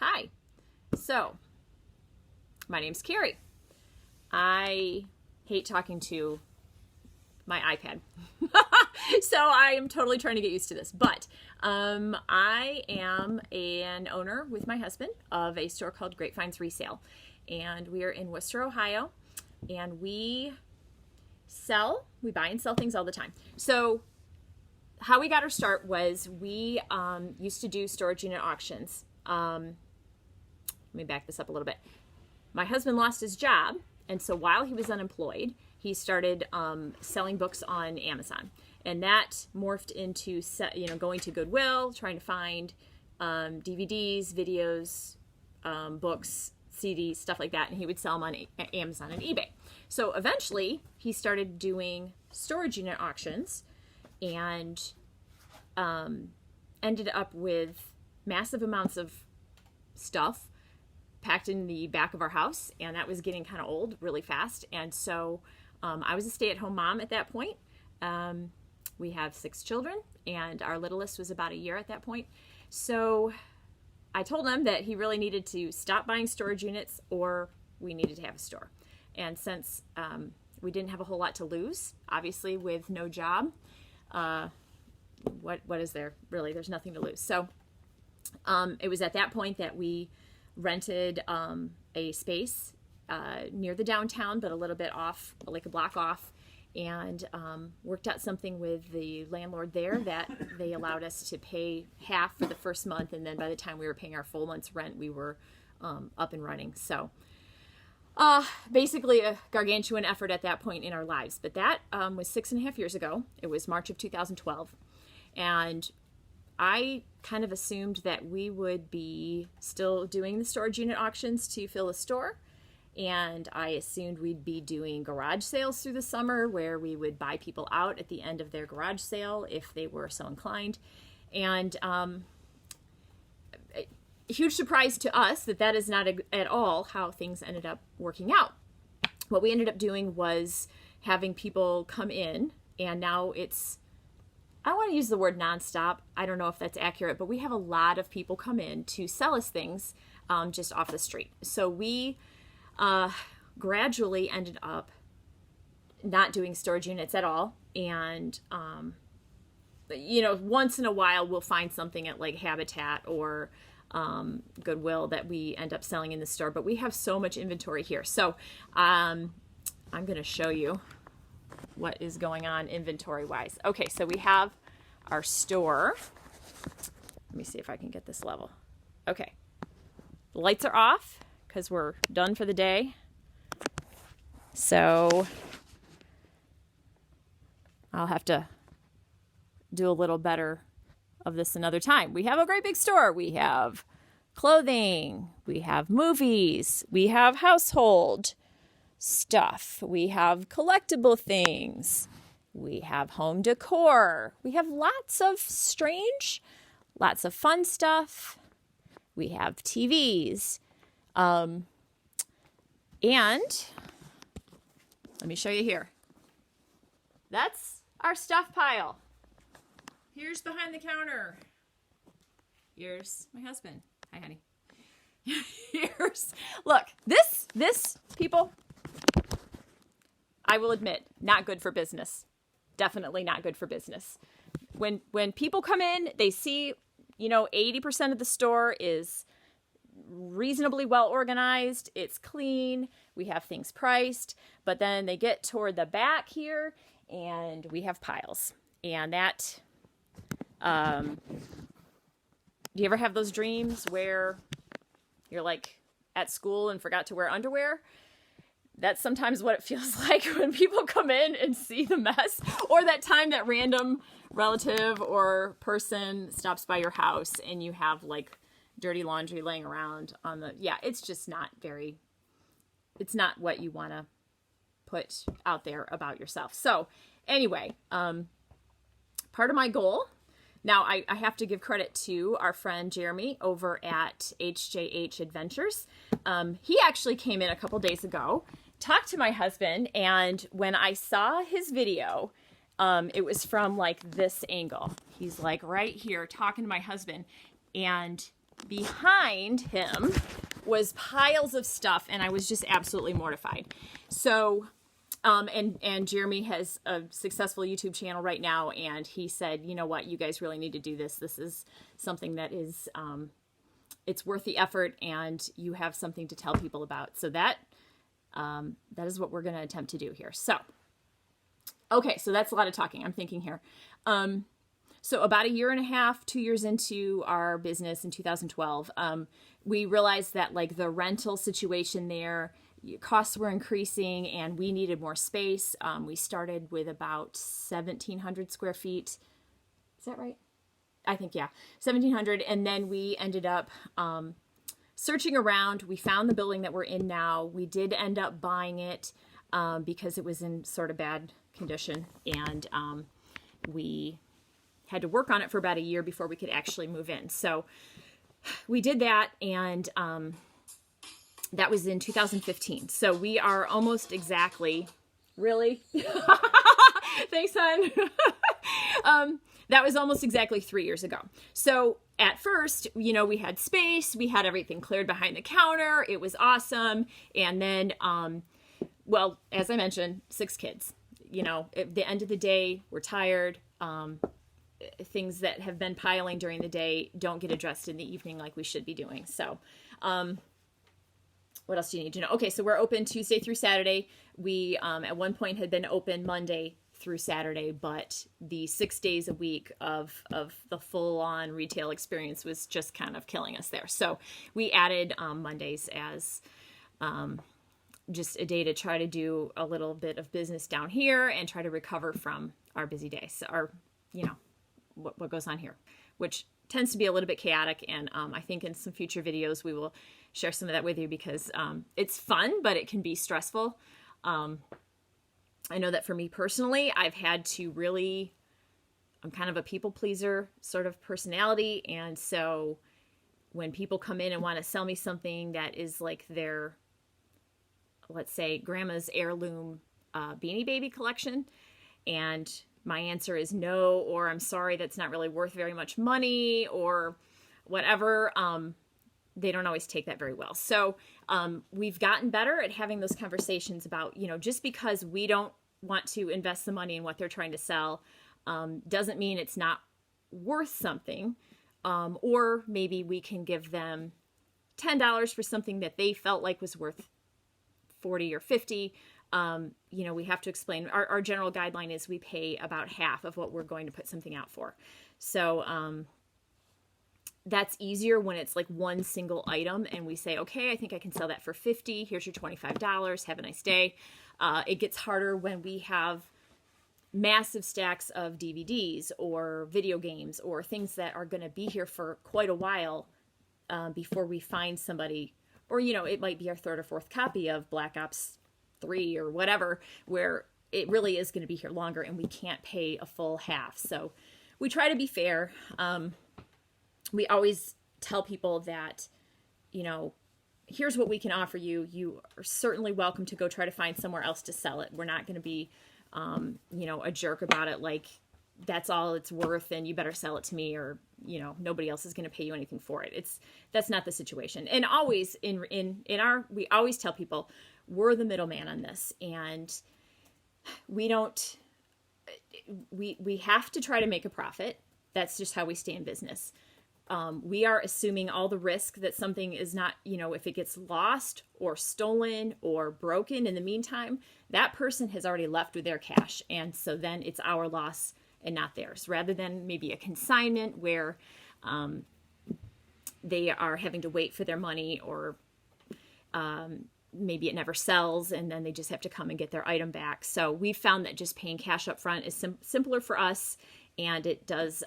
Hi. So, my name's Carrie. I hate talking to my iPad. So I am totally trying to get used to this. But I am an owner with my husband of a store called Great Finds Resale. And we are in Wooster, Ohio. And we buy and sell things all the time. So how we got our start was we used to do storage unit auctions. Let me back this up a little bit. My husband lost his job, and so while he was unemployed, he started selling books on Amazon, and that morphed into going to Goodwill, trying to find DVDs, videos, books, CDs, stuff like that, and he would sell them on Amazon and eBay. So eventually, he started doing storage unit auctions, and ended up with massive amounts of stuff packed in the back of our house, and that was getting kind of old really fast. And so I was a stay-at-home mom at that point. We have 6 children, and our littlest was about a year at that point. So I told him that he really needed to stop buying storage units, or we needed to have a store. And since we didn't have a whole lot to lose, obviously with no job, what is there really? There's nothing to lose. So it was at that point that we rented a space near the downtown, but a little bit off, like a block off, and worked out something with the landlord there that they allowed us to pay half for the first month, and then by the time we were paying our full month's rent, we were up and running. So basically a gargantuan effort at that point in our lives. But that was 6.5 years ago. It was March of 2012. And I kind of assumed that we would be still doing the storage unit auctions to fill the store. And I assumed we'd be doing garage sales through the summer where we would buy people out at the end of their garage sale if they were so inclined. And a huge surprise to us that is not at all how things ended up working out. What we ended up doing was having people come in, and now it's, I want to use the word nonstop. I don't know if that's accurate, but we have a lot of people come in to sell us things just off the street. So we gradually ended up not doing storage units at all. And, once in a while we'll find something at like Habitat or Goodwill that we end up selling in the store. But we have so much inventory here. So I'm going to show you what is going on inventory wise. Okay, so we have our store. Let me see if I can get this level. Okay, the lights are off because we're done for the day. So I'll have to do a little better of this another time. We have a great big store. We have clothing, we have movies, we have household stuff, we have collectible things, we have home decor, we have lots of strange, lots of fun stuff, we have TVs, and let me show you here. That's our stuff pile. Here's behind the counter. Here's my husband. Hi, honey. Look, this people, I will admit, not good for business. Definitely not good for business. When people come in, they see, 80% of the store is reasonably well organized. It's clean. We have things priced, but then they get toward the back here and we have piles. And that, do you ever have those dreams where you're like at school and forgot to wear underwear? That's sometimes what it feels like when people come in and see the mess, or that time that random relative or person stops by your house and you have like dirty laundry laying around on the, it's just not it's not what you want to put out there about yourself. So anyway, part of my goal, now I have to give credit to our friend Jeremy over at HJH Adventures. He actually came in a couple days ago, talked to my husband, and when I saw his video, it was from like this angle. He's like right here talking to my husband, and behind him was piles of stuff, and I was just absolutely mortified. So, and Jeremy has a successful YouTube channel right now, and he said, you know what, you guys really need to do this. This is something that is, it's worth the effort, and you have something to tell people about. So that is what we're going to attempt to do here. So, okay, so that's a lot of talking. I'm thinking here. So about 1.5 years, 2 years into our business in 2012, we realized that like the rental situation there, costs were increasing and we needed more space. We started with about 1,700 square feet. Is that right? I think, yeah, 1,700. And then we ended up searching around. We found the building that we're in now. We did end up buying it because it was in sort of bad condition. And we had to work on it for about 1 year before we could actually move in. So we did that, and that was in 2015. So we are almost exactly, really? Thanks, hon. That was almost exactly 3 years ago. So at first, you know, we had space, we had everything cleared behind the counter. It was awesome. And then, well, as I mentioned, 6 kids. You know, at the end of the day, we're tired. Things that have been piling during the day don't get addressed in the evening like we should be doing. So, what else do you need to know? Okay, so we're open Tuesday through Saturday. We, at one point, had been open Monday through Saturday, but the 6 days a week of the full-on retail experience was just kind of killing us there. So we added Mondays as just a day to try to do a little bit of business down here and try to recover from our busy days, so our, you know, what goes on here, which tends to be a little bit chaotic. And I think in some future videos, we will share some of that with you because it's fun, but it can be stressful. I know that for me personally, I've had to really, I'm kind of a people pleaser sort of personality. And so when people come in and want to sell me something that is like their, let's say, grandma's heirloom Beanie Baby collection, and my answer is no, or I'm sorry, that's not really worth very much money, or whatever, they don't always take that very well. So we've gotten better at having those conversations about, you know, just because we don't want to invest the money in what they're trying to sell doesn't mean it's not worth something. Or maybe we can give them $10 for something that they felt like was worth 40 or 50. You know, we have to explain our general guideline is we pay about half of what we're going to put something out for. So, that's easier when it's like one single item and we say, okay, I think I can sell that for 50. Here's your $25. Have a nice day. It gets harder when we have massive stacks of DVDs or video games or things that are going to be here for quite a while, before we find somebody, or, you know, it might be our 3rd or 4th copy of Black Ops 3 or whatever, where it really is going to be here longer and we can't pay a full half. So we try to be fair. We always tell people that, you know, here's what we can offer you. You are certainly welcome to go try to find somewhere else to sell it. We're not going to be, you know, a jerk about it. Like, that's all it's worth and you better sell it to me, or, you know, nobody else is going to pay you anything for it. That's not the situation. And always we always tell people we're the middleman on this, and we have to try to make a profit. That's just how we stay in business. We are assuming all the risk that something is not, you know, if it gets lost or stolen or broken in the meantime, that person has already left with their cash. And so then it's our loss and not theirs, rather than maybe a consignment where they are having to wait for their money, or maybe it never sells and then they just have to come and get their item back. So we've found that just paying cash up front is simpler for us, and it does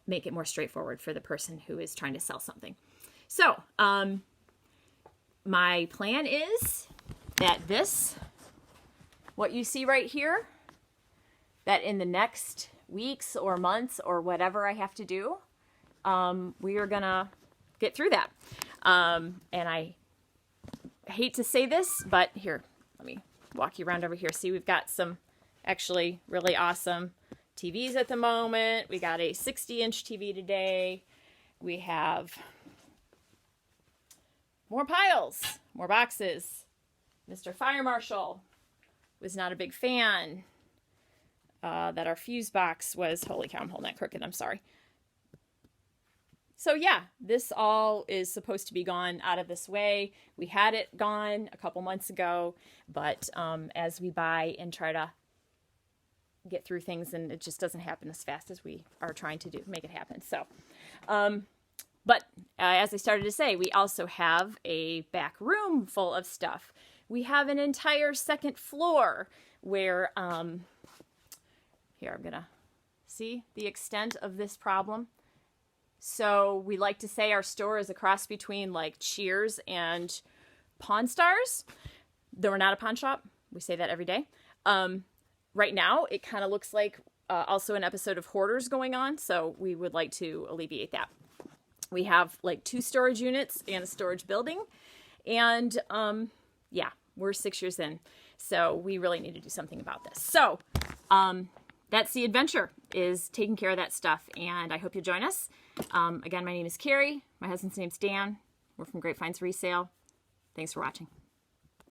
make it more straightforward for the person who is trying to sell something. So my plan is that what you see right here, that in the next weeks or months or whatever I have to do, we are going to get through that. And I hate to say this, but here, let me walk you around over here. See, we've got some actually really awesome TVs at the moment. We got a 60-inch TV today. We have more piles, more boxes. Mr. Fire Marshal was not a big fan. That our fuse box was, holy cow, I'm holding that crooked, I'm sorry. So yeah, this all is supposed to be gone out of this way. We had it gone a couple months ago, but as we buy and try to get through things, and it just doesn't happen as fast as we are trying to make it happen. So, but as I started to say, we also have a back room full of stuff. We have an entire second floor where, here, I'm going to see the extent of this problem. So we like to say our store is a cross between like Cheers and Pawn Stars. Though we're not a pawn shop. We say that every day. Right now, it kind of looks like also an episode of Hoarders going on. So we would like to alleviate that. We have like 2 storage units and a storage building. And yeah, we're 6 years in. So we really need to do something about this. So that's the adventure, is taking care of that stuff. And I hope you'll join us. Again, my name is Carrie. My husband's name's Dan. We're from Great Finds Resale. Thanks for watching.